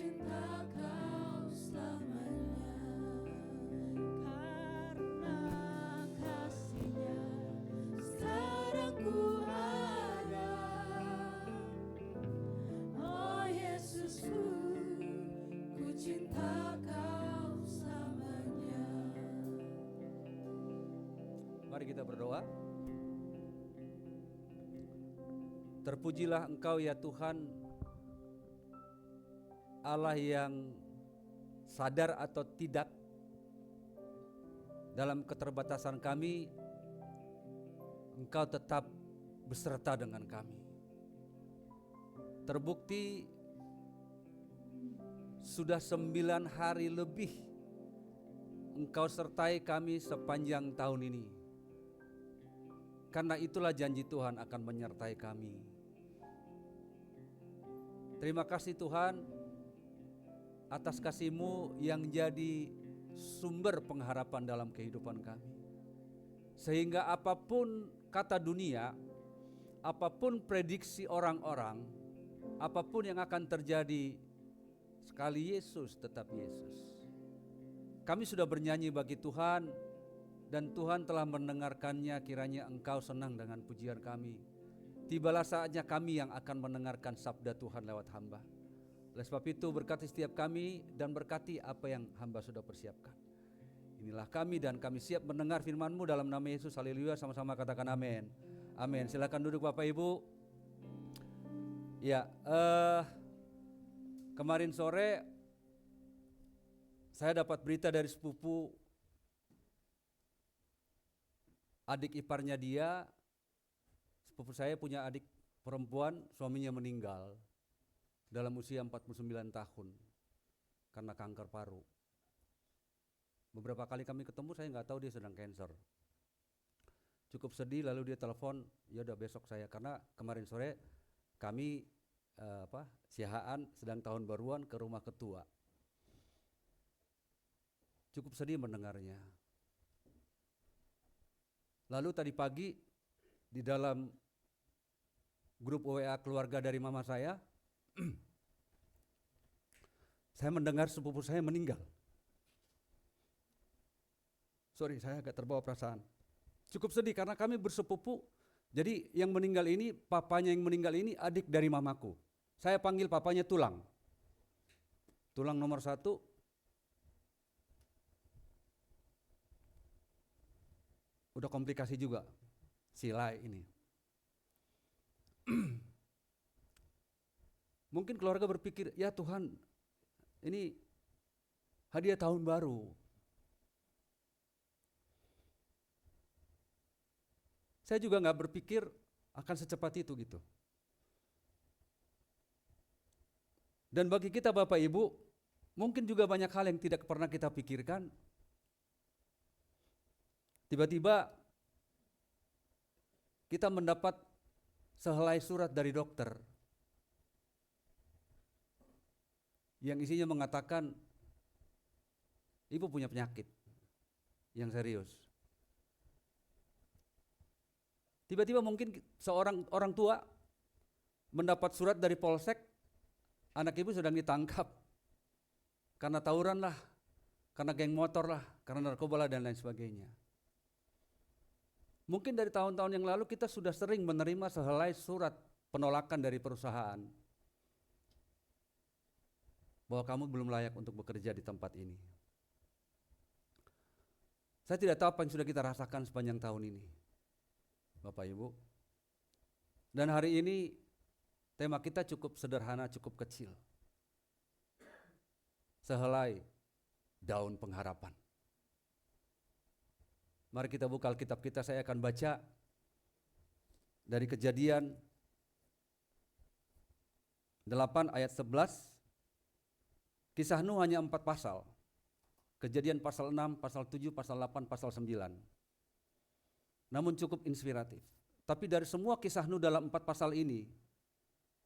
cinta Kau selamanya, karena kasih-Nya sekarang ku ada. Oh Yesusku, ku cinta Kau selamanya. Mari kita berdoa. Terpujilah Engkau ya Tuhan, Allah yang sadar atau tidak dalam keterbatasan kami, Engkau tetap beserta dengan kami. Terbukti sudah 9 hari lebih Engkau sertai kami sepanjang tahun ini. Karena itulah janji Tuhan akan menyertai kami. Terima kasih Tuhan atas kasih-Mu yang jadi sumber pengharapan dalam kehidupan kami. Sehingga apapun kata dunia, apapun prediksi orang-orang, apapun yang akan terjadi, sekali Yesus tetap Yesus. Kami sudah bernyanyi bagi Tuhan, dan Tuhan telah mendengarkannya. Kiranya Engkau senang dengan pujian kami. Tibalah saatnya kami yang akan mendengarkan sabda Tuhan lewat hamba. Oleh sebab itu berkati setiap kami dan berkati apa yang hamba sudah persiapkan. Inilah kami dan kami siap mendengar firman-Mu dalam nama Yesus. Haleluya, sama-sama katakan amin. Amin. Silakan duduk Bapak Ibu. Ya, kemarin sore saya dapat berita dari sepupu adik iparnya dia. Sepupu saya punya adik perempuan, suaminya meninggal dalam usia 49 tahun karena kanker paru. Beberapa kali kami ketemu, saya nggak tahu dia sedang cancer. Cukup sedih, lalu dia telepon, ya udah besok saya, karena kemarin sore kami siahaan sedang tahun baruan ke rumah ketua. Cukup sedih mendengarnya. Lalu tadi pagi di dalam grup WA keluarga dari mama saya mendengar sepupu saya meninggal. Sorry, saya agak terbawa perasaan. Cukup sedih karena kami bersepupu. Jadi yang meninggal ini, papanya yang meninggal ini adik dari mamaku. Saya panggil papanya Tulang. Tulang nomor 1. Udah komplikasi juga. Silai ini. Mungkin keluarga berpikir, ya Tuhan, ini hadiah tahun baru. Saya juga nggak berpikir akan secepat itu gitu. Dan bagi kita Bapak Ibu, mungkin juga banyak hal yang tidak pernah kita pikirkan. Tiba-tiba kita mendapat sehelai surat dari dokter yang isinya mengatakan ibu punya penyakit yang serius. Tiba-tiba mungkin seorang orang tua mendapat surat dari polsek, anak ibu sedang ditangkap karena tawuran lah, karena geng motor lah, karena narkoba lah dan lain sebagainya. Mungkin dari tahun-tahun yang lalu kita sudah sering menerima sehelai surat penolakan dari perusahaan bahwa kamu belum layak untuk bekerja di tempat ini. Saya tidak tahu apa yang sudah kita rasakan sepanjang tahun ini, Bapak Ibu. Dan hari ini tema kita cukup sederhana, cukup kecil. Sehelai daun pengharapan. Mari kita buka Alkitab kita, saya akan baca dari Kejadian 8 ayat 11. Kisah Nuh hanya 4 pasal. Kejadian pasal 6, pasal 7, pasal 8, pasal 9. Namun cukup inspiratif. Tapi dari semua kisah Nuh dalam 4 pasal ini,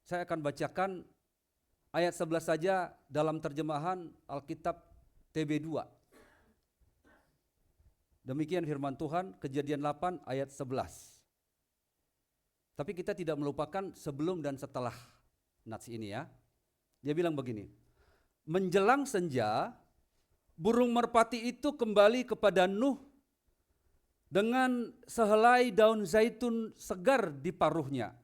saya akan bacakan ayat 11 saja dalam terjemahan Alkitab TB2. Demikian firman Tuhan, Kejadian 8 ayat 11. Tapi kita tidak melupakan sebelum dan setelah nats ini ya. Dia bilang begini, menjelang senja, burung merpati itu kembali kepada Nuh dengan sehelai daun zaitun segar di paruhnya.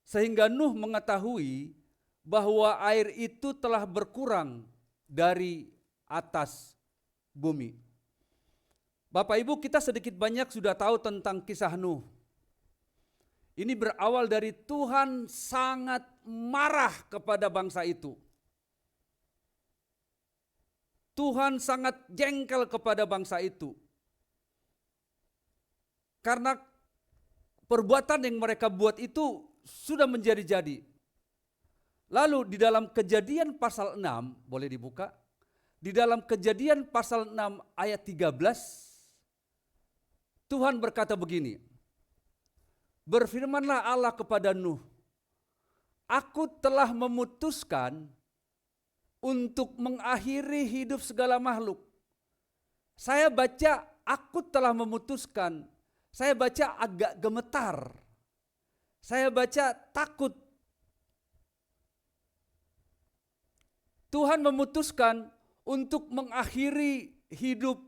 Sehingga Nuh mengetahui bahwa air itu telah berkurang dari atas bumi. Bapak Ibu, kita sedikit banyak sudah tahu tentang kisah Nuh. Ini berawal dari Tuhan sangat marah kepada bangsa itu. Tuhan sangat jengkel kepada bangsa itu. Karena perbuatan yang mereka buat itu sudah menjadi-jadi. Lalu di dalam Kejadian pasal 6, boleh dibuka? Di dalam Kejadian pasal 6 ayat 13, Tuhan berkata begini, berfirmanlah Allah kepada Nuh, aku telah memutuskan untuk mengakhiri hidup segala makhluk. Saya baca, aku telah memutuskan, saya baca agak gemetar. Saya baca takut. Tuhan memutuskan untuk mengakhiri hidup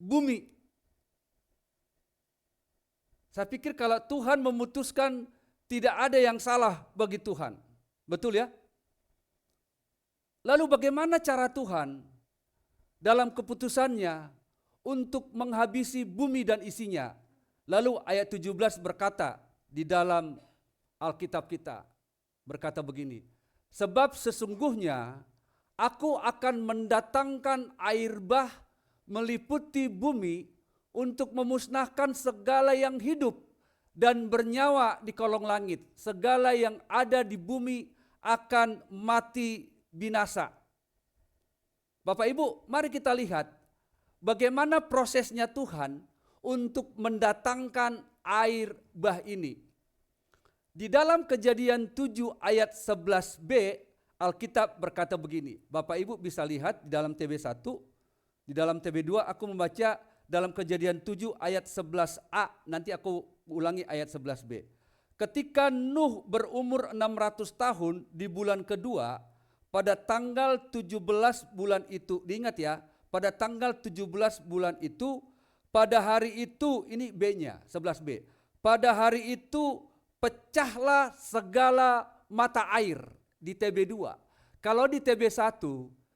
bumi. Saya pikir kalau Tuhan memutuskan, tidak ada yang salah bagi Tuhan. Betul ya? Lalu bagaimana cara Tuhan dalam keputusannya untuk menghabisi bumi dan isinya? Lalu ayat 17 berkata di dalam Alkitab kita, berkata begini, sebab sesungguhnya aku akan mendatangkan air bah meliputi bumi untuk memusnahkan segala yang hidup dan bernyawa di kolong langit. Segala yang ada di bumi akan mati binasa. Bapak Ibu, mari kita lihat bagaimana prosesnya Tuhan untuk mendatangkan air bah ini. Di dalam Kejadian 7 ayat 11b, Alkitab berkata begini. Bapak Ibu bisa lihat di dalam TB1, di dalam TB2 aku membaca dalam Kejadian 7 ayat 11a, nanti aku ulangi ayat 11b. Ketika Nuh berumur 600 tahun di bulan kedua, pada tanggal 17 bulan itu, diingat ya, pada tanggal 17 bulan itu, pada hari itu, ini B-nya, 11b. Pada hari itu pecahlah segala mata air di TB2. Kalau di TB1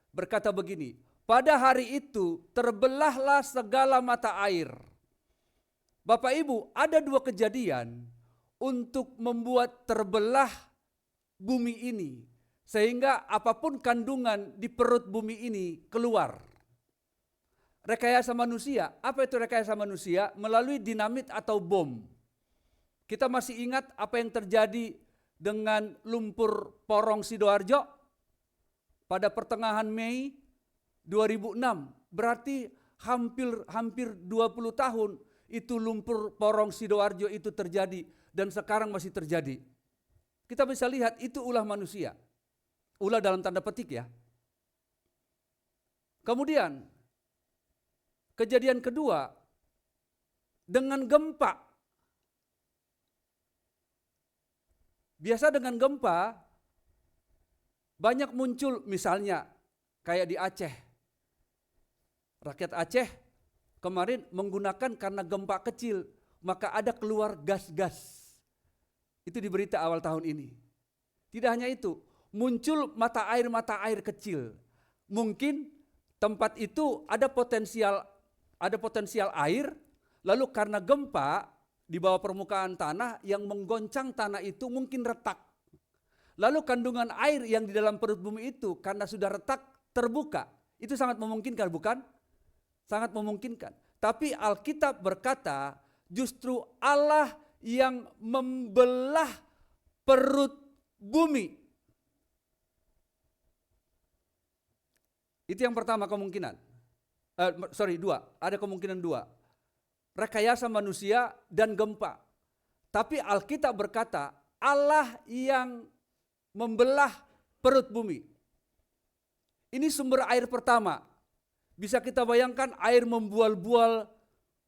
berkata begini, pada hari itu terbelahlah segala mata air. Bapak Ibu, ada dua kejadian untuk membuat terbelah bumi ini. Sehingga apapun kandungan di perut bumi ini keluar. Rekayasa manusia, apa itu rekayasa manusia? Melalui dinamit atau bom. Kita masih ingat apa yang terjadi dengan lumpur porong Sidoarjo pada pertengahan Mei 2006, berarti hampir 20 tahun itu lumpur porong Sidoarjo itu terjadi dan sekarang masih terjadi. Kita bisa lihat itu ulah manusia. Ulah dalam tanda petik ya. Kemudian kejadian kedua dengan gempa. Biasa dengan gempa banyak muncul misalnya kayak di Aceh. Rakyat Aceh kemarin menggunakan karena gempa kecil, maka ada keluar gas-gas. Itu di berita awal tahun ini. Tidak hanya itu, muncul mata air kecil. Mungkin tempat itu ada potensial air, lalu karena gempa di bawah permukaan tanah yang menggoncang tanah itu mungkin retak. Lalu kandungan air yang di dalam perut bumi itu karena sudah retak terbuka. Itu sangat memungkinkan, bukan? Sangat memungkinkan. Tapi Alkitab berkata justru Allah yang membelah perut bumi. Itu yang pertama kemungkinan. Dua. Ada kemungkinan dua. Rekayasa manusia dan gempa. Tapi Alkitab berkata Allah yang membelah perut bumi. Ini sumber air pertama. Bisa kita bayangkan air membual-bual,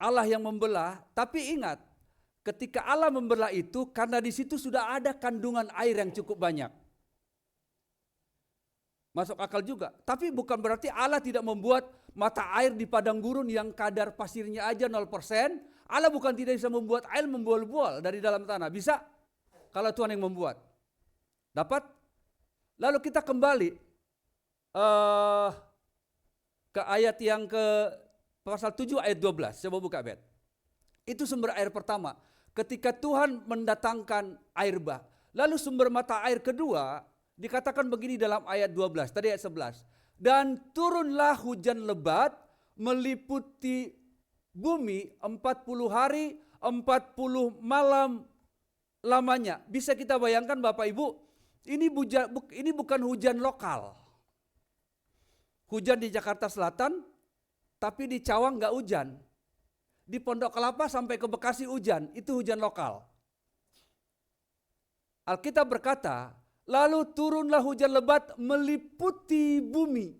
Allah yang membelah. Tapi ingat, ketika Allah membelah itu karena di situ sudah ada kandungan air yang cukup banyak. Masuk akal juga. Tapi bukan berarti Allah tidak membuat mata air di padang gurun yang kadar pasirnya aja 0%. Allah bukan tidak bisa membuat air membual-bual dari dalam tanah. Bisa kalau Tuhan yang membuat. Dapat? Lalu kita kembali ke ayat yang ke pasal 7 ayat 12. Coba buka Bet. Itu sumber air pertama. Ketika Tuhan mendatangkan air bah. Lalu sumber mata air kedua dikatakan begini dalam ayat 12, tadi ayat 11. Dan turunlah hujan lebat meliputi bumi 40 hari 40 malam lamanya. Bisa kita bayangkan Bapak Ibu, ini bukan hujan lokal. Hujan di Jakarta Selatan, tapi di Cawang nggak hujan. Di Pondok Kelapa sampai ke Bekasi hujan, itu hujan lokal. Alkitab berkata, lalu turunlah hujan lebat meliputi bumi.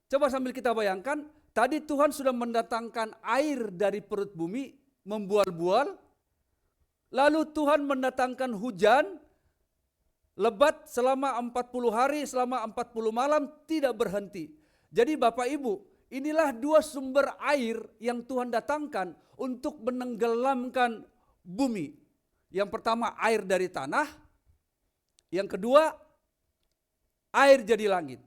Coba sambil kita bayangkan, tadi Tuhan sudah mendatangkan air dari perut bumi, membual-bual. Lalu Tuhan mendatangkan hujan lebat selama 40 hari, selama 40 malam tidak berhenti. Jadi Bapak Ibu, inilah dua sumber air yang Tuhan datangkan untuk menenggelamkan bumi. Yang pertama air dari tanah, yang kedua air jadi langit.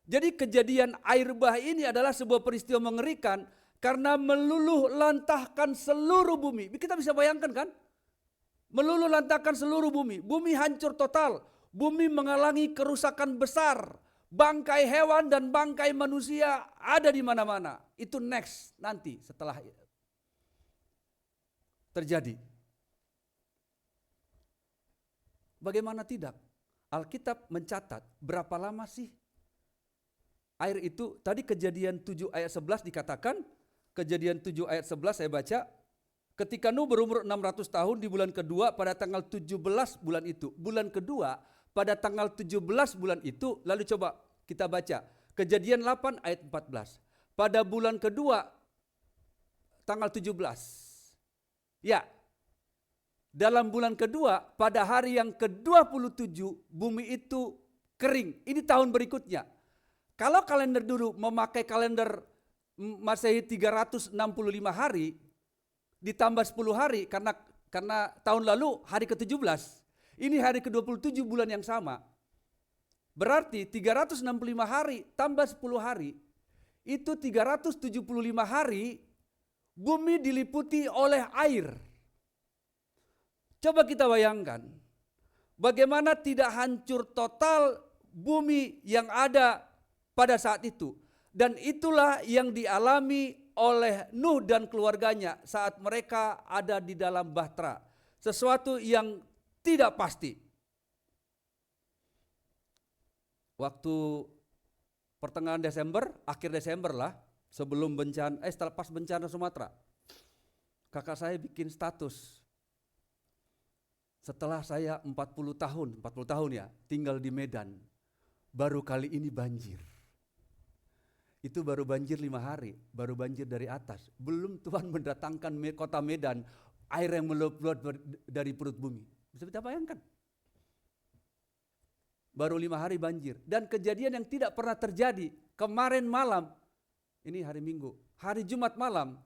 Jadi kejadian air bah ini adalah sebuah peristiwa mengerikan karena meluluh lantahkan seluruh bumi. Kita bisa bayangkan kan? Meluluh lantahkan seluruh bumi. Bumi hancur total. Bumi mengalami kerusakan besar. Bangkai hewan dan bangkai manusia ada di mana-mana. Itu next nanti setelah terjadi. Bagaimana tidak? Alkitab mencatat berapa lama sih air itu. Tadi kejadian 7 ayat 11 dikatakan, kejadian 7 ayat 11 saya baca, ketika Nuh berumur 600 tahun di bulan kedua pada tanggal 17 bulan itu. Bulan kedua pada tanggal 17 bulan itu, lalu coba kita baca. Kejadian 8 ayat 14. Pada bulan kedua tanggal 17. Ya, dalam bulan kedua pada hari yang ke-27 bumi itu kering. Ini tahun berikutnya. Kalau kalender dulu memakai kalender Masehi 365 hari, ditambah 10 hari karena tahun lalu hari ke-17. Ini hari ke-27 bulan yang sama. Berarti 365 hari tambah 10 hari, itu 375 hari bumi diliputi oleh air. Coba kita bayangkan, bagaimana tidak hancur total bumi yang ada pada saat itu. Dan itulah yang dialami oleh Nuh dan keluarganya saat mereka ada di dalam bahtera. Sesuatu yang tidak pasti. Waktu pertengahan Desember, akhir Desember lah, sebelum bencana, setelah pas bencana Sumatera, kakak saya bikin status. Setelah saya 40 tahun ya, tinggal di Medan, baru kali ini banjir. Itu baru banjir 5 hari, baru banjir dari atas. Belum Tuhan mendatangkan kota Medan, air yang meluap dari perut bumi. Bisa kita bayangkan? Baru 5 hari banjir. Dan kejadian yang tidak pernah terjadi, kemarin malam, ini hari Minggu, hari Jumat malam,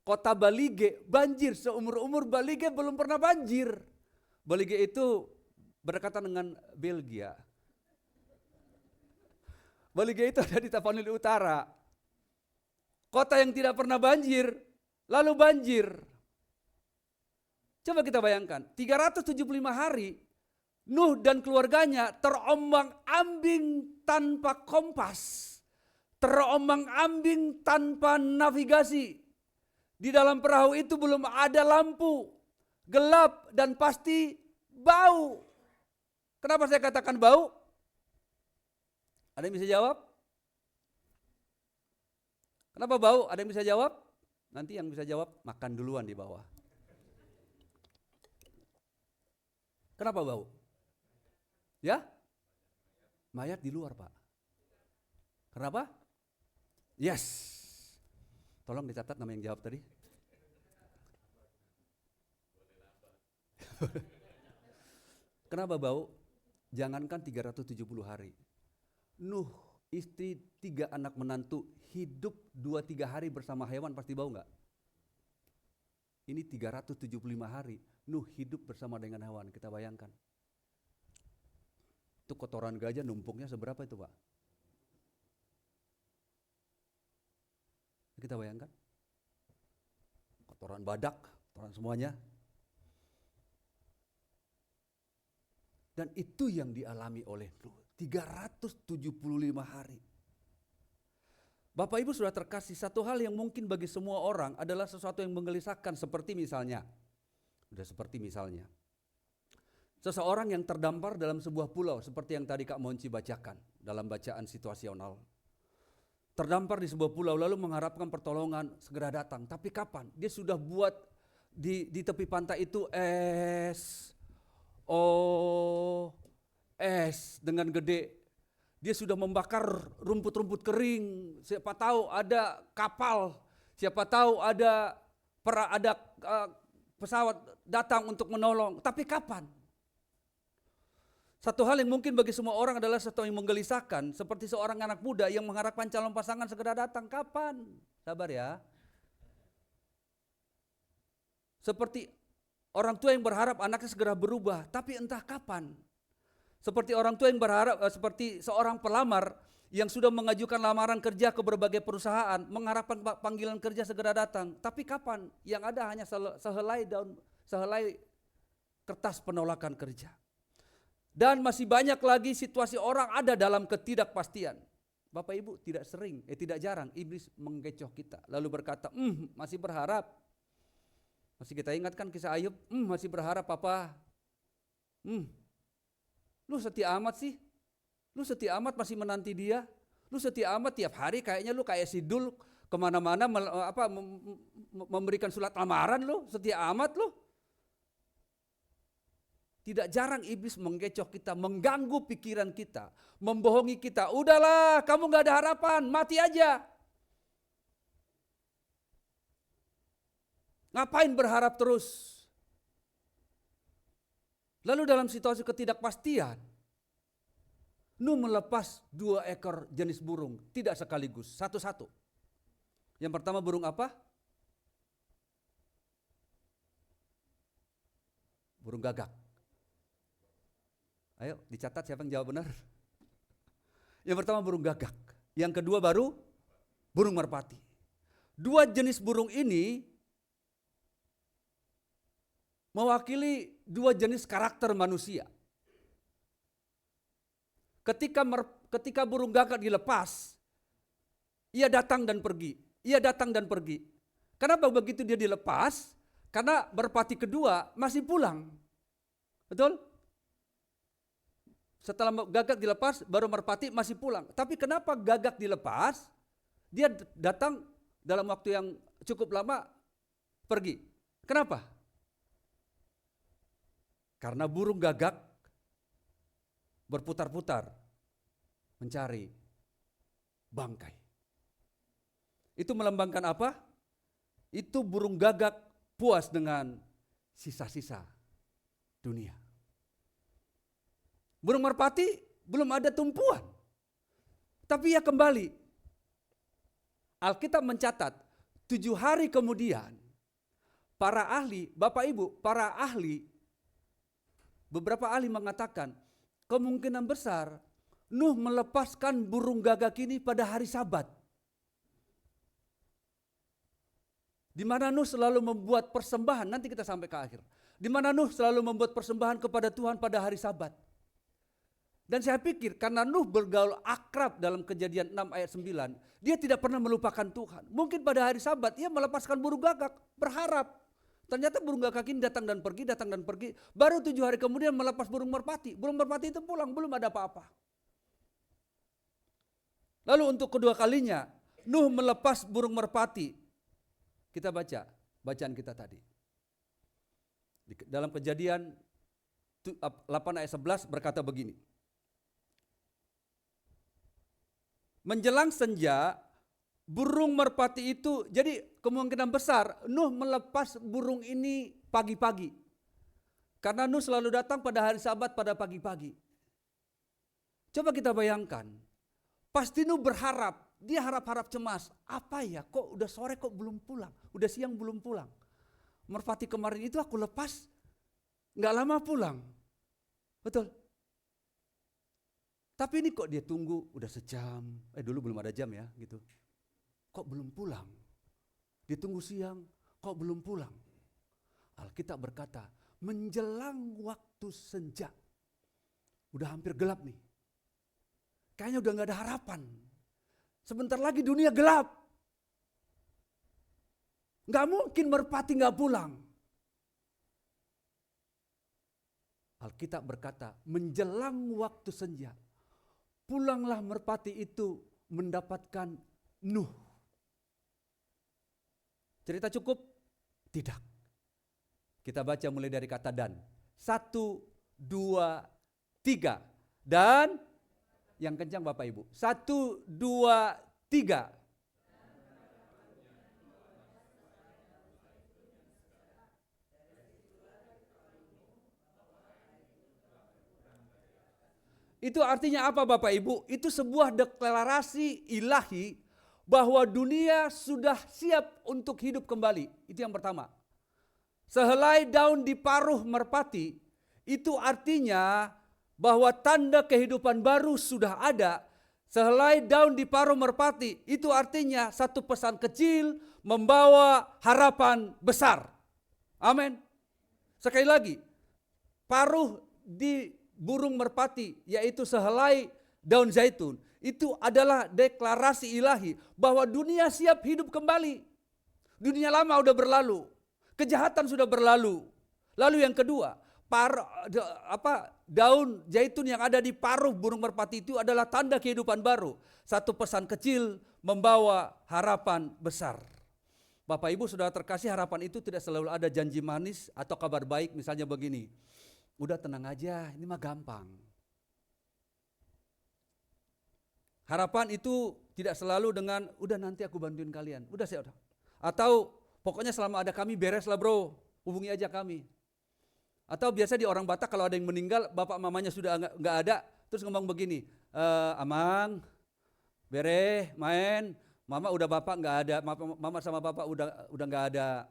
kota Balige banjir, seumur-umur Balige belum pernah banjir. Balige itu berdekatan dengan Belgia. Balige itu ada di Tapanuli Utara. Kota yang tidak pernah banjir, lalu banjir. Coba kita bayangkan, 375 hari Nuh dan keluarganya terombang-ambing tanpa kompas. Terombang-ambing tanpa navigasi. Di dalam perahu itu belum ada lampu. Gelap dan pasti bau. Kenapa saya katakan bau? Ada yang bisa jawab? Kenapa bau? Ada yang bisa jawab? Nanti yang bisa jawab makan duluan di bawah. Kenapa bau? Ya? Mayat di luar, Pak. Kenapa? Yes. Tolong dicatat nama yang jawab tadi. Kenapa bau? Jangankan 370 hari. Nuh, istri 3 anak menantu, hidup 2-3 hari bersama hewan, pasti bau nggak? Ini 375 hari, Nuh hidup bersama dengan hewan, kita bayangkan. Itu kotoran gajah numpuknya seberapa itu, Pak? Kita bayangkan. Kotoran badak, kotoran semuanya. Dan itu yang dialami oleh Nuh, 375 hari. Bapak Ibu sudah terkasih, satu hal yang mungkin bagi semua orang adalah sesuatu yang menggelisahkan, seperti misalnya, seseorang yang terdampar dalam sebuah pulau, seperti yang tadi Kak Monci bacakan dalam bacaan situasional. Terdampar di sebuah pulau lalu mengharapkan pertolongan segera datang. Tapi kapan? Dia sudah buat di tepi pantai itu es dengan gede. Dia sudah membakar rumput-rumput kering. Siapa tahu ada kapal, siapa tahu ada pesawat datang untuk menolong. Tapi kapan? Satu hal yang mungkin bagi semua orang adalah sesuatu yang menggelisahkan, seperti seorang anak muda yang mengharapkan calon pasangan segera datang. Kapan? Sabar ya. Seperti orang tua yang berharap anaknya segera berubah, tapi entah kapan. Seperti orang tua yang berharap, seperti seorang pelamar yang sudah mengajukan lamaran kerja ke berbagai perusahaan, mengharapkan panggilan kerja segera datang. Tapi kapan? Yang ada hanya sehelai kertas penolakan kerja. Dan masih banyak lagi situasi orang ada dalam ketidakpastian. Bapak Ibu, tidak jarang iblis menggecoh kita lalu berkata, masih berharap. Masih kita ingatkan kisah Ayub, masih berharap Papa. Lu setia amat sih. Lu setia amat masih menanti dia. Lu setia amat tiap hari kayaknya lu kayak sidul kemana-mana memberikan surat lamaran lu. Setia amat lu. Tidak jarang iblis menggecoh kita, mengganggu pikiran kita, membohongi kita. Udahlah, kamu gak ada harapan, mati aja. Ngapain berharap terus? Lalu dalam situasi ketidakpastian, Nuh melepas 2 ekor jenis burung, tidak sekaligus, satu-satu. Yang pertama burung apa? Burung gagak. Ayo dicatat siapa yang jawab benar. Yang pertama burung gagak, yang kedua baru burung merpati. 2 jenis burung ini mewakili 2 jenis karakter manusia. Ketika burung gagak dilepas, ia datang dan pergi. Kenapa begitu dia dilepas? Karena merpati kedua masih pulang. Betul? Setelah gagak dilepas, baru merpati masih pulang. Tapi kenapa gagak dilepas, dia datang dalam waktu yang cukup lama, pergi. Kenapa? Karena burung gagak berputar-putar mencari bangkai. Itu melambangkan apa? Itu burung gagak puas dengan sisa-sisa dunia. Burung merpati belum ada tumpuan, tapi ia kembali. Alkitab mencatat 7 hari kemudian para ahli, Bapak Ibu, beberapa ahli mengatakan kemungkinan besar Nuh melepaskan burung gagak ini pada hari Sabat. Di mana Nuh selalu membuat persembahan, nanti kita sampai ke akhir. Di mana Nuh selalu membuat persembahan kepada Tuhan pada hari Sabat. Dan saya pikir karena Nuh bergaul akrab dalam Kejadian 6 ayat 9, dia tidak pernah melupakan Tuhan. Mungkin pada hari Sabat ia melepaskan burung gagak, berharap. Ternyata burung gagak ini datang dan pergi. Baru 7 hari kemudian melepas burung merpati. Burung merpati itu pulang, belum ada apa-apa. Lalu untuk kedua kalinya, Nuh melepas burung merpati. Kita baca, bacaan kita tadi. Dalam Kejadian 8 ayat 11 berkata begini. Menjelang senja, burung merpati itu, jadi kemungkinan besar Nuh melepas burung ini pagi-pagi. Karena Nuh selalu datang pada hari Sabat pada pagi-pagi. Coba kita bayangkan, pasti Nuh berharap, dia harap-harap cemas. Apa ya, kok udah sore kok belum pulang, udah siang belum pulang. Merpati kemarin itu aku lepas, gak lama pulang. Betul. Tapi ini kok dia tunggu udah sejam, dulu belum ada jam ya gitu. Kok belum pulang? Ditunggu siang, kok belum pulang? Alkitab berkata, menjelang waktu senja, udah hampir gelap nih. Kayaknya udah gak ada harapan. Sebentar lagi dunia gelap. Gak mungkin merpati gak pulang. Alkitab berkata, menjelang waktu senja, pulanglah merpati itu mendapatkan Nuh. Cerita cukup? Tidak. Kita baca mulai dari kata dan. 1, 2, 3. Dan yang kencang Bapak Ibu. 1, 2, 3. Itu artinya apa Bapak Ibu? Itu sebuah deklarasi ilahi bahwa dunia sudah siap untuk hidup kembali. Itu yang pertama. Sehelai daun di paruh merpati, itu artinya bahwa tanda kehidupan baru sudah ada. Sehelai daun di paruh merpati, itu artinya satu pesan kecil membawa harapan besar. Amin. Sekali lagi, paruh di burung merpati, yaitu sehelai daun zaitun, itu adalah deklarasi ilahi bahwa dunia siap hidup kembali. Dunia lama udah berlalu, kejahatan sudah berlalu. Lalu yang kedua, daun zaitun yang ada di paruh burung merpati itu adalah tanda kehidupan baru. Satu pesan kecil membawa harapan besar. Bapak Ibu Saudara terkasih, harapan itu tidak selalu ada janji manis atau kabar baik, misalnya begini. Udah tenang aja, ini mah gampang. Harapan itu tidak selalu dengan, udah nanti aku bantuin kalian. Udah saya udah. Atau pokoknya selama ada kami beres lah bro, hubungi aja kami. Atau biasa di orang Batak kalau ada yang meninggal, bapak mamanya sudah nggak ada, terus ngomong begini, Amang, bere, main, mama udah bapak nggak ada, mama sama bapak udah nggak ada.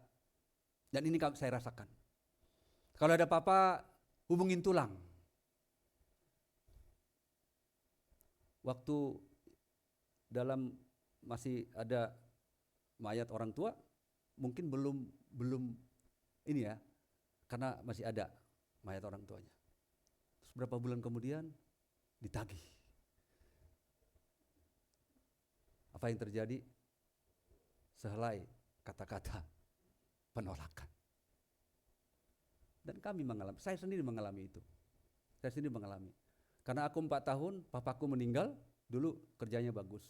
Dan ini saya rasakan. Kalau ada papa, hubungin tulang. Waktu dalam masih ada mayat orang tua, mungkin belum ini ya, karena masih ada mayat orang tuanya. Terus berapa bulan kemudian ditagih. Apa yang terjadi? Sehelai kata-kata penolakan. Dan kami mengalami, saya sendiri mengalami itu. Saya sendiri mengalami. Karena aku 4 tahun, papaku meninggal, dulu kerjanya bagus.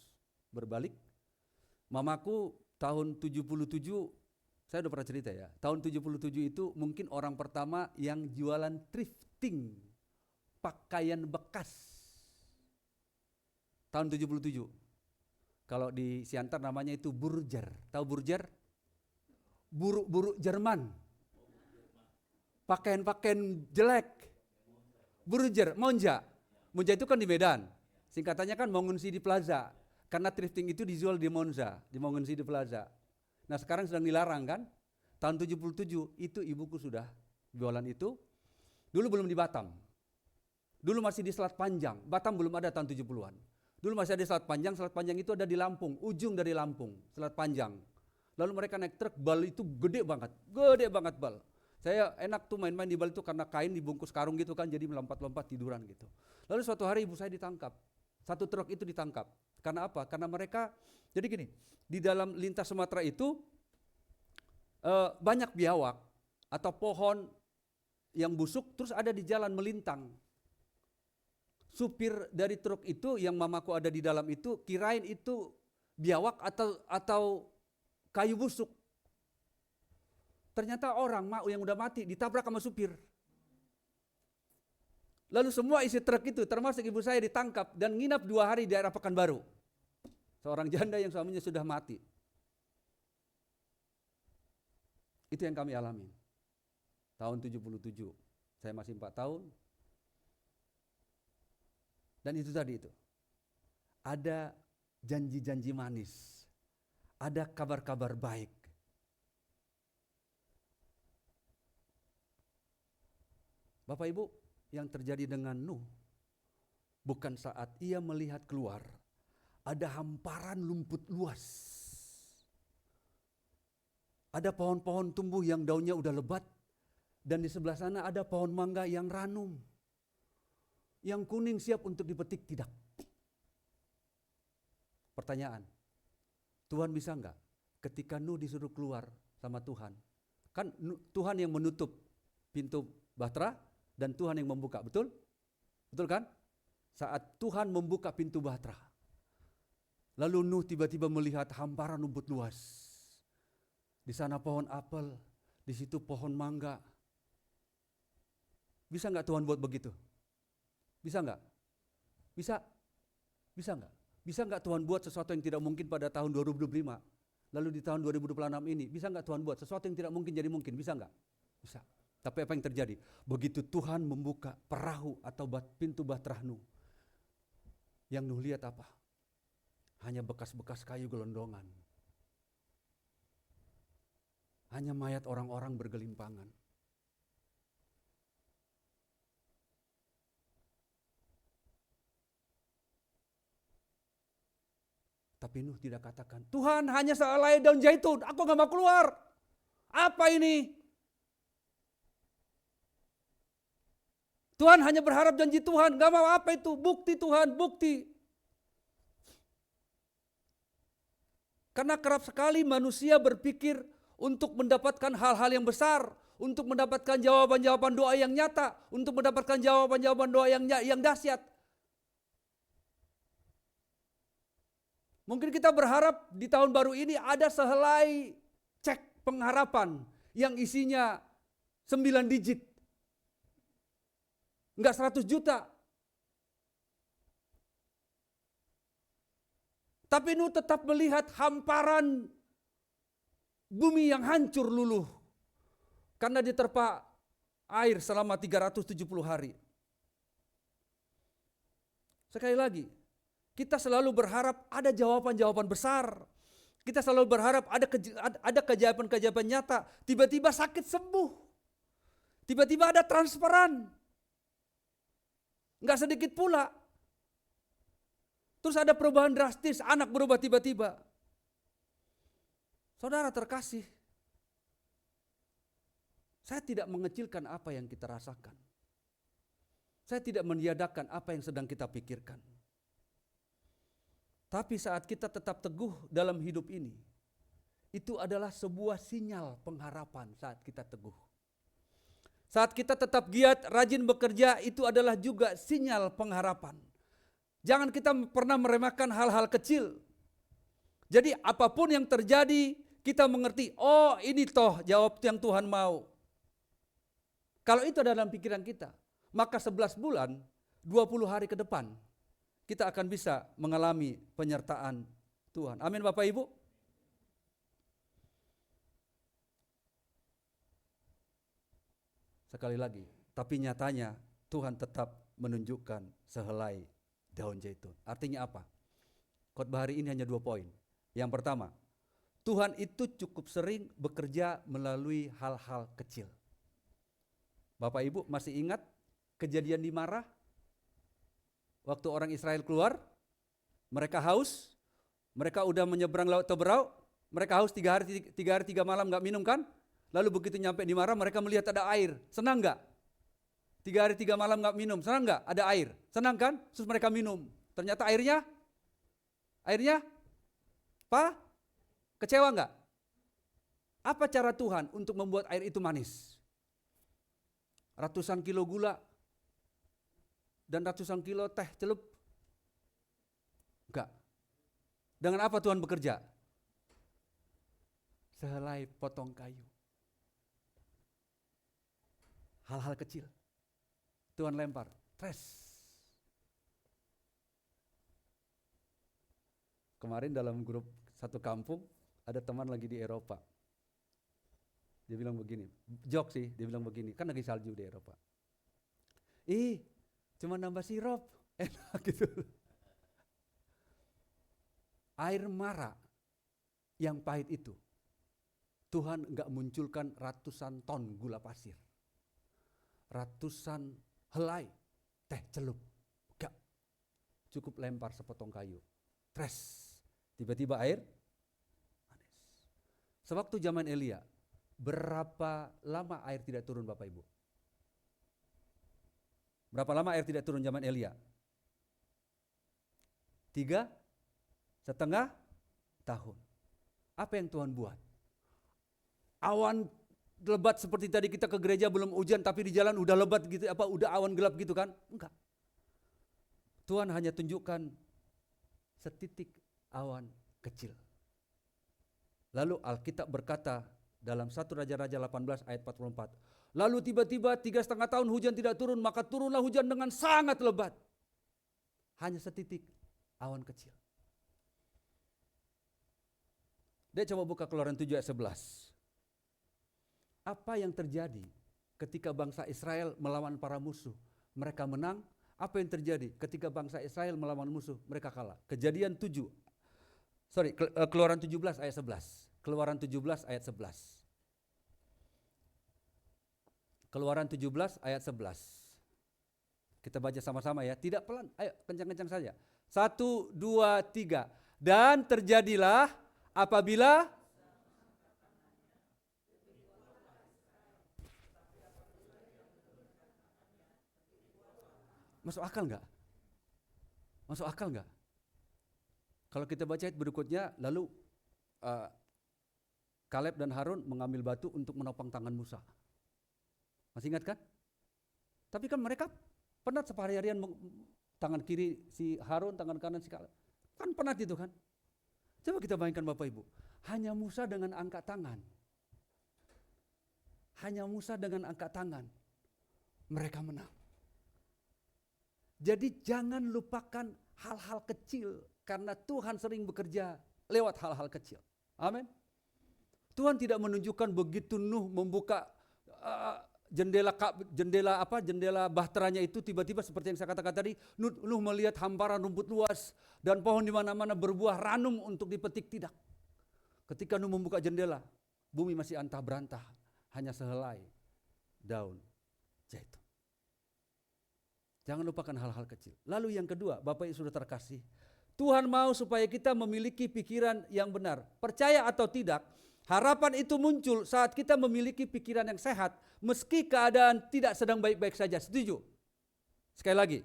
Berbalik, mamaku tahun 77, saya udah pernah cerita ya, tahun 77 itu mungkin orang pertama yang jualan thrifting, pakaian bekas. Tahun 77. Kalau di Siantar namanya itu burjer. Tahu burjer? Buruk-buruk Jerman. Pakaian-pakaian jelek. Burjer, Monja. Monja itu kan di Medan. Singkatannya kan Mongun City Plaza. Karena thrifting itu dijual di Monza, di Mongun City Plaza. Nah sekarang sedang dilarang kan. Tahun 77 itu ibuku sudah jualan itu. Dulu belum di Batam. Dulu masih di Selat Panjang. Batam belum ada tahun 70-an. Dulu masih ada Selat Panjang. Selat Panjang itu ada di Lampung. Ujung dari Lampung, Selat Panjang. Lalu mereka naik truk, bal itu gede banget bal. Saya enak tuh main-main di bal itu karena kain dibungkus karung gitu kan, jadi melompat-lompat tiduran gitu. Lalu suatu hari ibu saya ditangkap, satu truk itu ditangkap. Karena apa? Karena mereka, jadi gini, di dalam lintas Sumatera itu banyak biawak atau pohon yang busuk terus ada di jalan melintang. Supir dari truk itu yang mamaku ada di dalam itu kirain itu biawak atau kayu busuk. Ternyata orang yang udah mati ditabrak sama supir. Lalu semua isi truk itu termasuk ibu saya ditangkap dan nginap 2 hari di daerah Pekanbaru. Seorang janda yang suaminya sudah mati. Itu yang kami alami. Tahun 77. Saya masih 4 tahun. Dan itu tadi itu. Ada janji-janji manis. Ada kabar-kabar baik. Bapak Ibu, yang terjadi dengan Nuh, bukan saat ia melihat keluar, ada hamparan lumpur luas. Ada pohon-pohon tumbuh yang daunnya udah lebat, dan di sebelah sana ada pohon mangga yang ranum. Yang kuning siap untuk dipetik, tidak. Pertanyaan, Tuhan bisa enggak ketika Nuh disuruh keluar sama Tuhan? Kan Tuhan yang menutup pintu bahtera dan Tuhan yang membuka, betul? Betul kan? Saat Tuhan membuka pintu bahtera, lalu Nuh tiba-tiba melihat hamparan rumput luas. Di sana pohon apel, di situ pohon mangga. Bisa enggak Tuhan buat begitu? Bisa enggak? Bisa? Bisa enggak? Bisa enggak Tuhan buat sesuatu yang tidak mungkin pada tahun 2025? Lalu di tahun 2026 ini, bisa enggak Tuhan buat sesuatu yang tidak mungkin jadi mungkin? Bisa enggak? Bisa. Tapi apa yang terjadi? Begitu Tuhan membuka perahu atau pintu bahtera Nuh, yang Nuh lihat apa? Hanya bekas-bekas kayu gelondongan. Hanya mayat orang-orang bergelimpangan. Tapi Nuh tidak katakan, Tuhan hanya sehelai daun zaitun, aku gak mau keluar. Apa ini? Tuhan hanya berharap janji Tuhan, gak mau apa itu? Bukti Tuhan, bukti. Karena kerap sekali manusia berpikir untuk mendapatkan hal-hal yang besar, untuk mendapatkan jawaban-jawaban doa yang nyata, untuk mendapatkan jawaban-jawaban doa yang dahsyat. Mungkin kita berharap di tahun baru ini ada sehelai cek pengharapan yang isinya 9 digit. Enggak 100 juta. Tapi Nuh tetap melihat hamparan bumi yang hancur luluh karena diterpa air selama 370 hari. Sekali lagi, kita selalu berharap ada jawaban-jawaban besar. Kita selalu berharap ada kejadian-kejadian nyata. Tiba-tiba sakit sembuh. Tiba-tiba ada transferan. Enggak sedikit pula. Terus ada perubahan drastis, anak berubah tiba-tiba. Saudara terkasih, saya tidak mengecilkan apa yang kita rasakan. Saya tidak meniadakan apa yang sedang kita pikirkan. Tapi saat kita tetap teguh dalam hidup ini, itu adalah sebuah sinyal pengharapan saat kita teguh. Saat kita tetap giat, rajin bekerja, itu adalah juga sinyal pengharapan. Jangan kita pernah meremehkan hal-hal kecil. Jadi apapun yang terjadi, kita mengerti, oh ini toh jawab yang Tuhan mau. Kalau itu ada dalam pikiran kita, maka 11 bulan, 20 hari ke depan, kita akan bisa mengalami penyertaan Tuhan. Amin Bapak Ibu. Sekali lagi, tapi nyatanya Tuhan tetap menunjukkan sehelai daun zaitun. Artinya apa? Khotbah hari ini hanya 2 poin. Yang pertama, Tuhan itu cukup sering bekerja melalui hal-hal kecil. Bapak Ibu masih ingat kejadian di Marah? Waktu orang Israel keluar, mereka haus, mereka udah menyeberang laut Teberau, mereka haus 3 hari 3 malam gak minum kan? Lalu begitu nyampe di Marah mereka melihat ada air, senang gak? 3 hari 3 malam gak minum, senang gak? Ada air, senang kan? Terus mereka minum, ternyata airnya apa? Kecewa gak? Apa cara Tuhan untuk membuat air itu manis? Ratusan kilo gula dan ratusan kilo teh celup? Enggak. Dengan apa Tuhan bekerja? Sehelai potong kayu. Hal-hal kecil. Tuhan lempar, tres. Kemarin dalam grup satu kampung, ada teman lagi di Eropa. Dia bilang begini, jok sih, dia bilang begini, kan lagi salju di Eropa. Cuma nambah sirup, Enak gitu. Air mara yang pahit itu, Tuhan enggak munculkan ratusan ton gula pasir, ratusan helai teh celup. Enggak. Cukup lempar sepotong kayu. Tres. Tiba-tiba air manis. Sewaktu zaman Elia, berapa lama air tidak turun Bapak Ibu? Berapa lama air tidak turun zaman Elia? 3,5 tahun. Apa yang Tuhan buat? Awan lebat seperti tadi kita ke gereja belum hujan tapi di jalan udah lebat gitu, udah awan gelap gitu kan? Enggak. Tuhan hanya tunjukkan setitik awan kecil. Lalu Alkitab berkata dalam 1 Raja-Raja 18 ayat 44. Lalu tiba-tiba 3,5 tahun hujan tidak turun, maka turunlah hujan dengan sangat lebat. Hanya setitik awan kecil. Dia coba buka Keluaran 7 ayat 11. Apa yang terjadi ketika bangsa Israel melawan para musuh? Mereka menang. Apa yang terjadi ketika bangsa Israel melawan musuh? Mereka kalah. Keluaran 17 ayat 11. Keluaran 17 ayat 11. Keluaran 17 ayat 11. Kita baca sama-sama ya. Tidak pelan. Ayo kencang-kencang saja. 1, 2, 3. Dan terjadilah apabila masuk akal enggak? Masuk akal enggak? Kalau kita baca ayat berikutnya, lalu Kaleb dan Harun mengambil batu untuk menopang tangan Musa. Masih ingat kan? Tapi kan mereka penat sehari-harian, tangan kiri si Harun, tangan kanan si Kaleb. Kan penat itu kan? Coba kita bayangkan Bapak Ibu, hanya Musa dengan angkat tangan. Hanya Musa dengan angkat tangan, mereka menang. Jadi jangan lupakan hal-hal kecil, karena Tuhan sering bekerja lewat hal-hal kecil. Amin. Tuhan tidak menunjukkan begitu Nuh membuka jendela bahteranya itu tiba-tiba seperti yang saya katakan tadi, Nuh melihat hamparan rumput luas dan pohon di mana-mana berbuah ranum untuk dipetik, tidak. Ketika Nuh membuka jendela, bumi masih antah berantah, hanya sehelai daun zaitun. Jangan lupakan hal-hal kecil. Lalu yang kedua, Bapak Ibu sudah terkasih, Tuhan mau supaya kita memiliki pikiran yang benar. Percaya atau tidak, harapan itu muncul saat kita memiliki pikiran yang sehat, meski keadaan tidak sedang baik-baik saja. Setuju? Sekali lagi,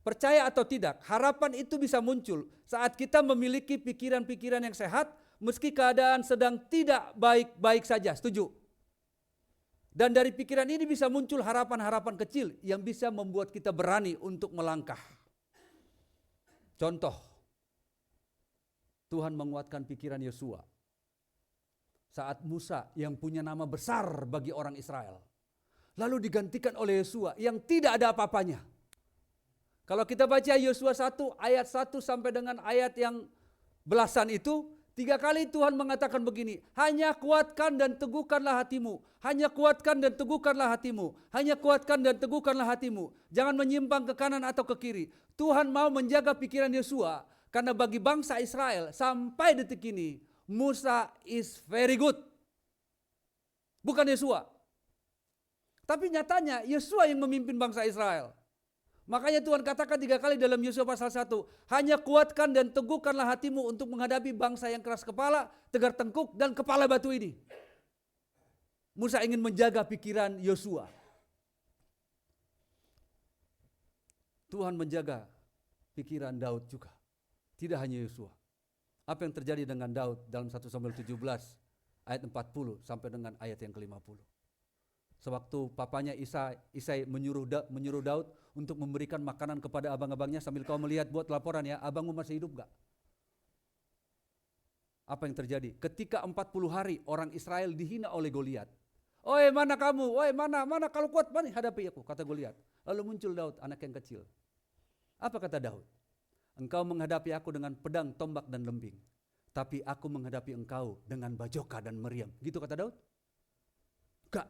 percaya atau tidak, harapan itu bisa muncul saat kita memiliki pikiran-pikiran yang sehat, meski keadaan sedang tidak baik-baik saja. Setuju? Dan dari pikiran ini bisa muncul harapan-harapan kecil yang bisa membuat kita berani untuk melangkah. Contoh, Tuhan menguatkan pikiran Yosua saat Musa yang punya nama besar bagi orang Israel, lalu digantikan oleh Yosua yang tidak ada apa-apanya. Kalau kita baca Yosua 1 ayat 1 sampai dengan ayat yang belasan itu, 3 kali Tuhan mengatakan begini, hanya kuatkan dan teguhkanlah hatimu, hanya kuatkan dan teguhkanlah hatimu, hanya kuatkan dan teguhkanlah hatimu. Jangan menyimpang ke kanan atau ke kiri. Tuhan mau menjaga pikiran Yosua, karena bagi bangsa Israel sampai detik ini, Musa is very good. Bukan Yosua. Tapi nyatanya Yosua yang memimpin bangsa Israel. Makanya Tuhan katakan 3 kali dalam Yosua pasal 1, hanya kuatkan dan teguhkanlah hatimu untuk menghadapi bangsa yang keras kepala, tegar tengkuk, dan kepala batu ini. Musa ingin menjaga pikiran Yosua. Tuhan menjaga pikiran Daud juga. Tidak hanya Yosua. Apa yang terjadi dengan Daud dalam 1 Samuel 17 ayat 40 sampai dengan ayat yang ke-50. Sewaktu papanya Isai menyuruh Daud untuk memberikan makanan kepada abang-abangnya sambil kau melihat buat laporan ya, abangmu masih hidup gak? Apa yang terjadi? Ketika 40 hari orang Israel dihina oleh Goliat. Oi mana kamu? Oi mana kalau kuat mari hadapi aku, kata Goliat. Lalu muncul Daud, anak yang kecil. Apa kata Daud? Engkau menghadapi aku dengan pedang, tombak dan lembing. Tapi aku menghadapi engkau dengan bajoka dan meriam. Gitu kata Daud? Enggak.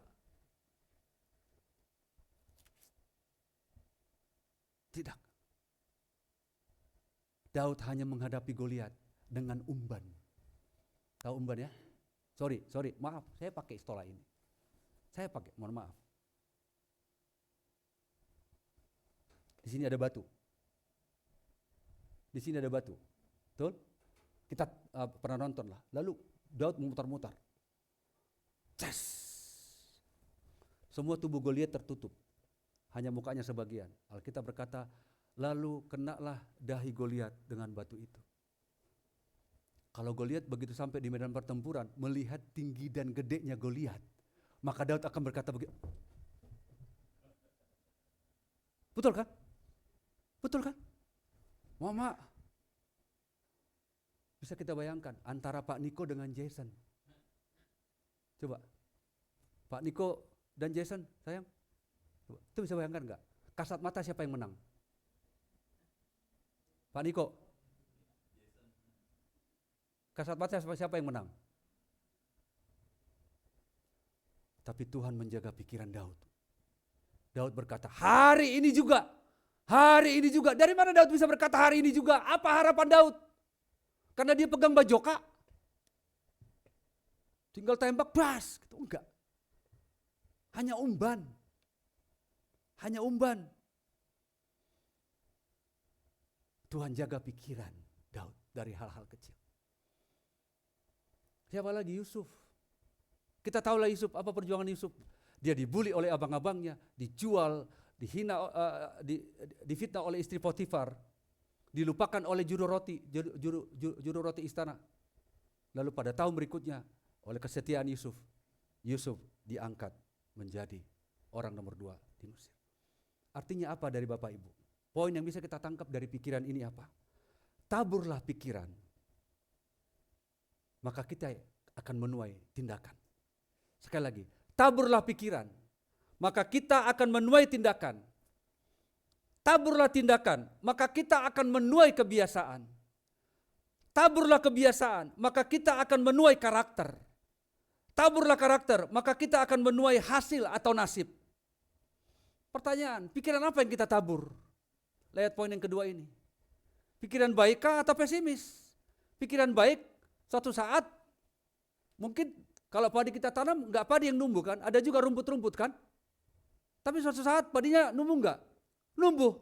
Tidak. Daud hanya menghadapi Goliat dengan umban. Tahu umban ya? Sorry, maaf, saya pakai istilah ini. Saya pakai, mohon maaf. Di sini ada batu. Di sini ada batu. Betul? Kita pernah nonton lah. Lalu Daud memutar-mutar. Ces. Semua tubuh Goliat tertutup. Hanya mukanya sebagian. Alkitab berkata, lalu kenalah dahi Goliat dengan batu itu. Kalau Goliat begitu sampai di medan pertempuran, melihat tinggi dan gedenya Goliat, maka Daud akan berkata begitu. Betul kan? Betul kan? Mama, bisa kita bayangkan antara Pak Niko dengan Jason. Coba, Pak Niko dan Jason, sayang. Coba, itu bisa bayangkan enggak? Kasat mata siapa yang menang? Pak Niko. Kasat mata siapa yang menang? Tapi Tuhan menjaga pikiran Daud. Daud berkata, hari ini juga. Hari ini juga. Dari mana Daud bisa berkata hari ini juga? Apa harapan Daud? Karena dia pegang bajoka. Tinggal tembak, bas. Gitu. Enggak. Hanya umban. Hanya umban. Tuhan jaga pikiran Daud dari hal-hal kecil. Siapa lagi? Yusuf. Kita tahulah Yusuf, apa perjuangan Yusuf. Dia dibully oleh abang-abangnya, dijual, dihina, difitnah oleh istri Potifar, dilupakan oleh juru roti istana. Lalu pada tahun berikutnya, oleh kesetiaan Yusuf diangkat menjadi orang nomor 2 di Mesir. Artinya apa dari Bapak Ibu? Poin yang bisa kita tangkap dari pikiran ini apa? Taburlah pikiran, maka kita akan menuai tindakan. Sekali lagi, taburlah pikiran, maka kita akan menuai tindakan. Taburlah tindakan, maka kita akan menuai kebiasaan. Taburlah kebiasaan, maka kita akan menuai karakter. Taburlah karakter, maka kita akan menuai hasil atau nasib. Pertanyaan, pikiran apa yang kita tabur? Lihat poin yang kedua ini. Pikiran baikkah atau pesimis? Pikiran baik, suatu saat mungkin kalau padi kita tanam enggak padi yang numbuh kan, ada juga rumput-rumput kan. Tapi suatu saat padinya numbuh enggak? Numbuh.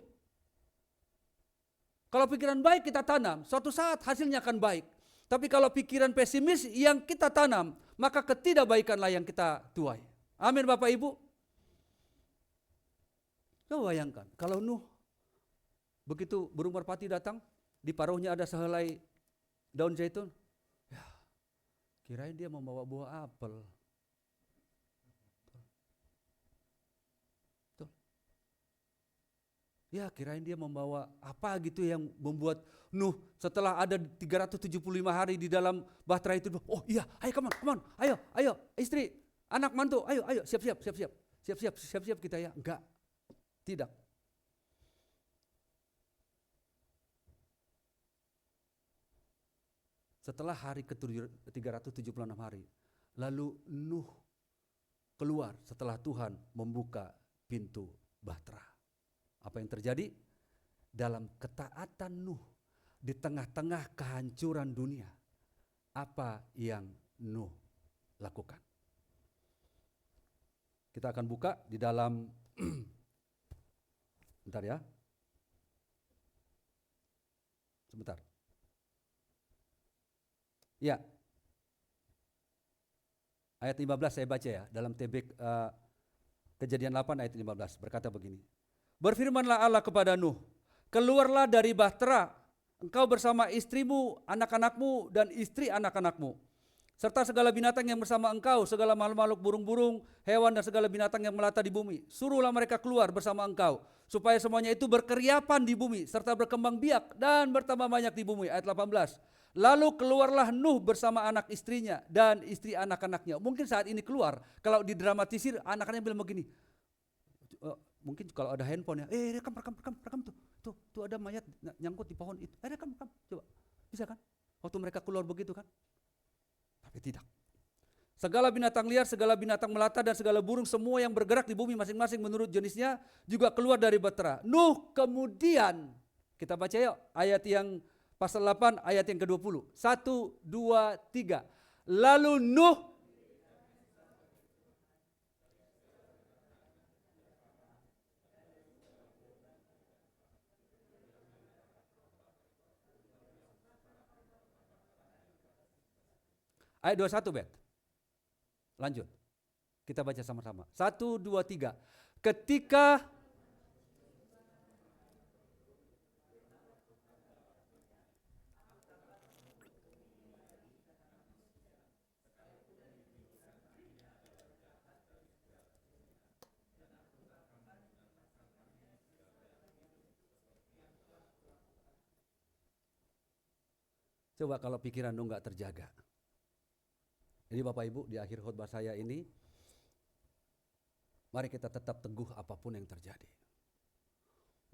Kalau pikiran baik kita tanam, suatu saat hasilnya akan baik. Tapi kalau pikiran pesimis yang kita tanam, maka ketidakbaikanlah yang kita tuai. Amin Bapak Ibu. Coba bayangkan, kalau Nuh begitu burung merpati datang, di paruhnya ada sehelai daun zaitun. Ya, kirain dia membawa buah apel. Tuh. Ya, kirain dia membawa apa gitu yang membuat Nuh setelah ada 375 hari di dalam bahtera itu, oh iya, ayo come on, ayo, istri, anak mantu, ayo, siap-siap kita ya. Enggak, tidak. Setelah hari ke-376 hari, lalu Nuh keluar setelah Tuhan membuka pintu bahtera. Apa yang terjadi? Dalam ketaatan Nuh di tengah-tengah kehancuran dunia, apa yang Nuh lakukan? Kita akan buka di dalam bentar ya. Sebentar. Ya, ayat 15 saya baca ya, dalam TB Kejadian 8 ayat 15 berkata begini. Berfirmanlah Allah kepada Nuh, keluarlah dari bahtera, engkau bersama istrimu, anak-anakmu dan istri anak-anakmu, serta segala binatang yang bersama engkau, segala makhluk-makhluk burung-burung, hewan dan segala binatang yang melata di bumi. Suruhlah mereka keluar bersama engkau, supaya semuanya itu berkeriapan di bumi, serta berkembang biak dan bertambah banyak di bumi. Ayat 18. Lalu keluarlah Nuh bersama anak istrinya dan istri anak-anaknya. Mungkin saat ini keluar, kalau didramatisir anak-anaknya bilang begini, mungkin kalau ada handphone ya, rekam tuh ada mayat nyangkut di pohon itu, rekam, coba, bisa kan? Waktu mereka keluar begitu kan? Tapi tidak. Segala binatang liar, segala binatang melata dan segala burung, semua yang bergerak di bumi masing-masing menurut jenisnya juga keluar dari bahtera. Nuh kemudian, kita baca yuk ayat yang pasal 8 ayat yang ke-20. 1, 2, 3. Lalu Nuh ayat 21 Bet. Lanjut. Kita baca sama-sama. 1, 2, 3. Ketika coba kalau pikiran Nuh nggak terjaga. Jadi Bapak Ibu, di akhir khotbah saya ini, mari kita tetap teguh apapun yang terjadi.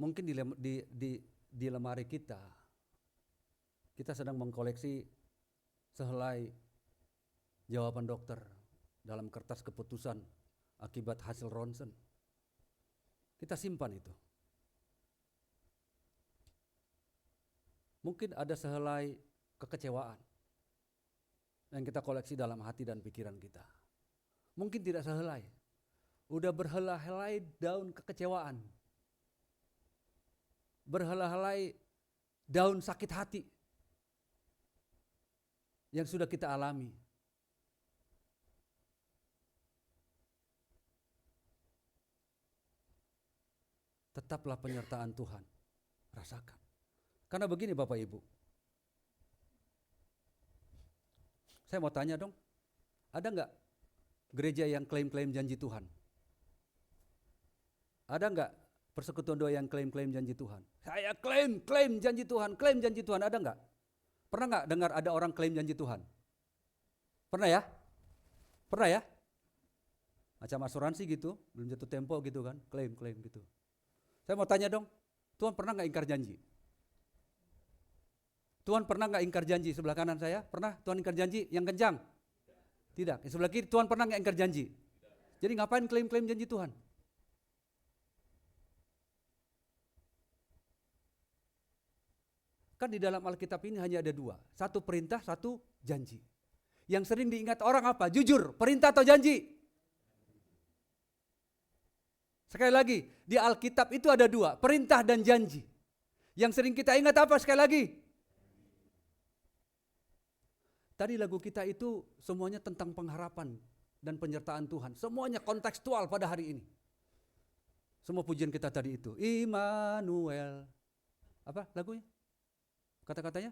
Mungkin di lemari kita sedang mengkoleksi sehelai jawaban dokter dalam kertas keputusan akibat hasil ronsen. Kita simpan itu. Mungkin ada sehelai kekecewaan yang kita koleksi dalam hati dan pikiran kita. Mungkin tidak sehelai. Udah berhelai-helai daun kekecewaan. Berhelai-helai daun sakit hati yang sudah kita alami. Tetaplah penyertaan Tuhan. Rasakan. Karena begini Bapak Ibu. Saya mau tanya dong, ada nggak gereja yang klaim-klaim janji Tuhan? Ada nggak persekutuan doa yang klaim-klaim janji Tuhan? Saya klaim janji Tuhan, ada nggak? Pernah nggak dengar ada orang klaim janji Tuhan? Pernah ya? Pernah ya? Macam asuransi gitu, belum jatuh tempo gitu kan, klaim gitu. Saya mau tanya dong, Tuhan pernah nggak ingkar janji? Tuhan pernah nggak ingkar janji? Sebelah kanan saya, pernah Tuhan ingkar janji yang kencang? Tidak. Sebelah kiri, Tuhan pernah nggak ingkar janji? Jadi ngapain klaim-klaim janji Tuhan? Kan di dalam Alkitab ini hanya ada dua, satu perintah, satu janji. Yang sering diingat orang apa? Jujur, perintah atau janji? Sekali lagi, di Alkitab itu ada dua, perintah dan janji. Yang sering kita ingat apa sekali lagi? Tadi lagu kita itu semuanya tentang pengharapan dan penyertaan Tuhan. Semuanya kontekstual pada hari ini. Semua pujian kita tadi itu. Immanuel. Apa lagunya? Kata-katanya?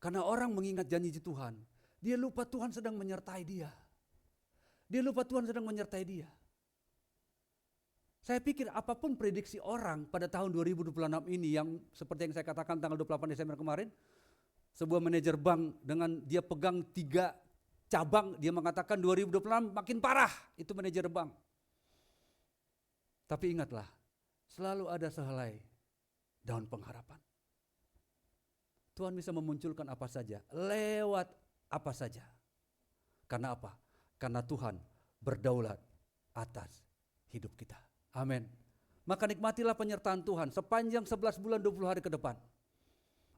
Karena orang mengingat janji Tuhan, dia lupa Tuhan sedang menyertai dia. Dia lupa Tuhan sedang menyertai dia. Saya pikir apapun prediksi orang pada tahun 2026 ini yang seperti yang saya katakan tanggal 28 Desember kemarin, sebuah manajer bank dengan dia pegang 3 cabang, dia mengatakan 2026 makin parah, itu manajer bank. Tapi ingatlah, selalu ada sehelai daun pengharapan. Tuhan bisa memunculkan apa saja, lewat apa saja. Karena apa? Karena Tuhan berdaulat atas hidup kita. Amin. Maka nikmatilah penyertaan Tuhan sepanjang 11 bulan 20 hari ke depan.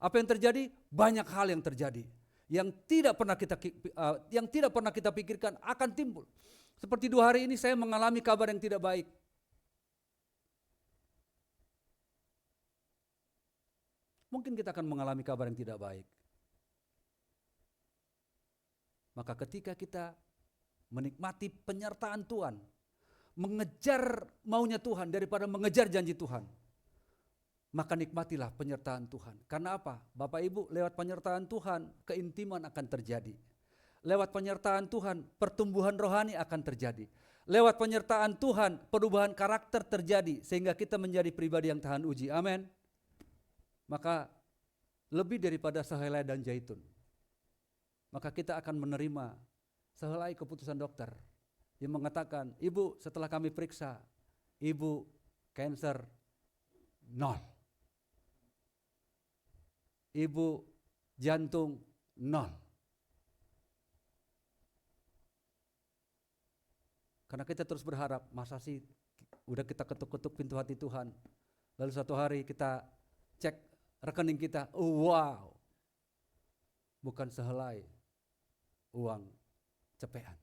Apa yang terjadi? Banyak hal yang terjadi. Yang tidak pernah kita pikirkan akan timbul. Seperti 2 hari ini saya mengalami kabar yang tidak baik. Mungkin kita akan mengalami kabar yang tidak baik. Maka ketika kita menikmati penyertaan Tuhan, mengejar maunya Tuhan daripada mengejar janji Tuhan, maka nikmatilah penyertaan Tuhan. Karena apa? Bapak Ibu, lewat penyertaan Tuhan, keintiman akan terjadi. Lewat penyertaan Tuhan, pertumbuhan rohani akan terjadi. Lewat penyertaan Tuhan, perubahan karakter terjadi, sehingga kita menjadi pribadi yang tahan uji. Amin. Maka lebih daripada sehelai dan zaitun, maka kita akan menerima sehelai keputusan dokter yang mengatakan, ibu setelah kami periksa, ibu cancer 0. Ibu jantung 0. Karena kita terus berharap, masa sih udah kita ketuk-ketuk pintu hati Tuhan, Lalu suatu hari kita cek rekening kita, wow, bukan sehelai uang cepean.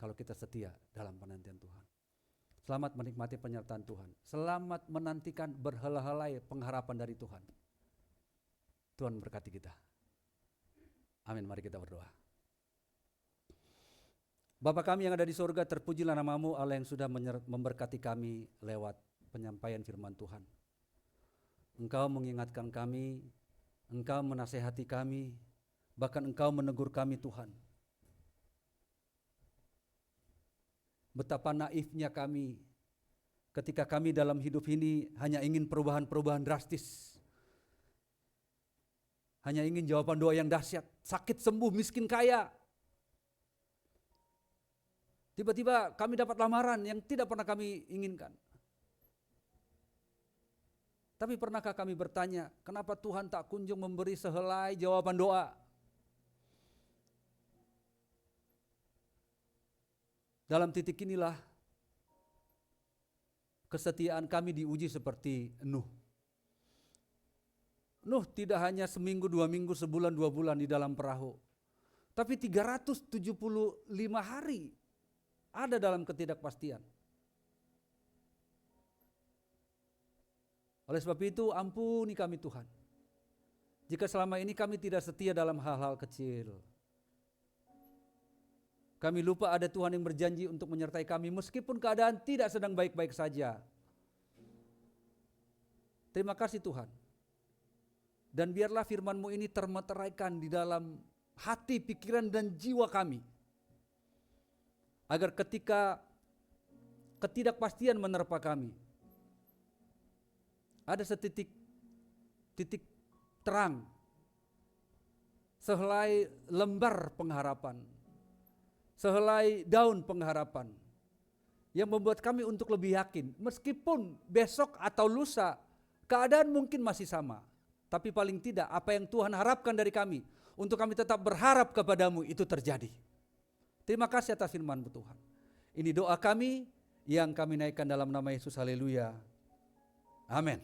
Kalau kita setia dalam penantian Tuhan. Selamat menikmati penyertaan Tuhan. Selamat menantikan berhelai-helai pengharapan dari Tuhan. Tuhan berkati kita. Amin, mari kita berdoa. Bapa kami yang ada di surga, terpujilah namamu Allah yang sudah memberkati kami lewat penyampaian firman Tuhan. Engkau mengingatkan kami, Engkau menasehati kami, bahkan Engkau menegur kami Tuhan. Betapa naifnya kami ketika kami dalam hidup ini hanya ingin perubahan-perubahan drastis. Hanya ingin jawaban doa yang dahsyat, sakit sembuh, miskin kaya. Tiba-tiba kami dapat lamaran yang tidak pernah kami inginkan. Tapi pernahkah kami bertanya, kenapa Tuhan tak kunjung memberi sehelai jawaban doa? Dalam titik inilah kesetiaan kami diuji seperti Nuh. Nuh tidak hanya seminggu, 2 minggu, sebulan, 2 bulan di dalam perahu. Tapi 375 hari ada dalam ketidakpastian. Oleh sebab itu ampuni kami Tuhan. Jika selama ini kami tidak setia dalam hal-hal kecil. Kami lupa ada Tuhan yang berjanji untuk menyertai kami meskipun keadaan tidak sedang baik-baik saja. Terima kasih Tuhan. Dan biarlah firman-Mu ini termeteraikan di dalam hati, pikiran, dan jiwa kami. Agar ketika ketidakpastian menerpa kami, ada titik terang, sehelai lembar pengharapan, sehelai daun pengharapan yang membuat kami untuk lebih yakin. Meskipun besok atau lusa keadaan mungkin masih sama, tapi paling tidak apa yang Tuhan harapkan dari kami untuk kami tetap berharap kepadamu itu terjadi. Terima kasih atas firman-Mu Tuhan. Ini doa kami yang kami naikkan dalam nama Yesus. Haleluya. Amin.